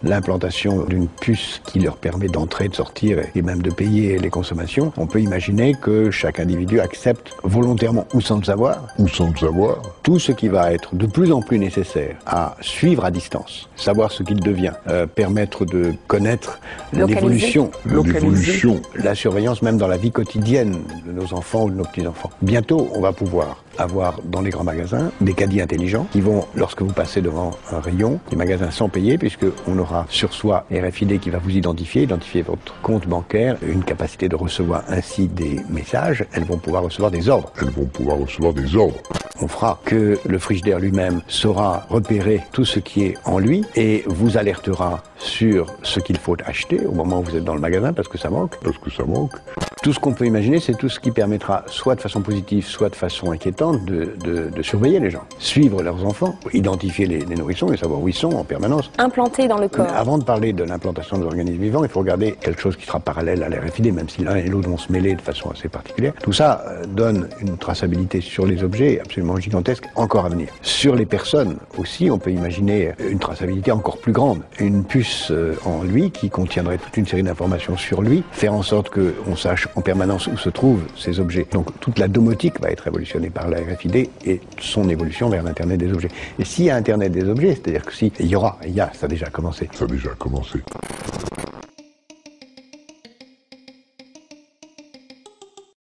l'implantation d'une puce qui leur permet d'entrer, de sortir et même de payer les consommations, on peut imaginer que chaque individu accepte volontairement ou sans le savoir, tout ce qui va être de plus en plus nécessaire à suivre à distance, savoir ce qu'il devient, permettre de connaître l'évolution, la surveillance même dans la vie quotidienne de nos enfants ou de nos petits-enfants. Bientôt, on va pouvoir avoir dans les grands magasins des caddies intelligents qui vont, lorsque vous passez devant un rayon, des magasins sans payer, puisqu'on aura sur soi RFID qui va vous identifier votre compte bancaire, une capacité de recevoir ainsi des messages. Elles vont pouvoir recevoir des ordres. On fera que le frigidaire lui-même saura repérer tout ce qui est en lui et vous alertera sur ce qu'il faut acheter au moment où vous êtes dans le magasin parce que ça manque. Tout ce qu'on peut imaginer, c'est tout ce qui permettra, soit de façon positive, soit de façon inquiétante, de surveiller les gens, suivre leurs enfants, identifier les nourrissons et savoir où ils sont en permanence. Implantés dans le corps. Avant de parler de l'implantation de l'organisme vivant, il faut regarder quelque chose qui sera parallèle à l'RFID, même si l'un et l'autre vont se mêler de façon assez particulière. Tout ça donne une traçabilité sur les objets absolument gigantesque, encore à venir. Sur les personnes aussi, on peut imaginer une traçabilité encore plus grande. Une puce en lui qui contiendrait toute une série d'informations sur lui, faire en sorte qu'on sache en permanence où se trouvent ces objets. Donc toute la domotique va être révolutionnée par la RFID et son évolution vers l'Internet des objets. Et s'il y a Internet des objets, c'est-à-dire que ça a déjà commencé.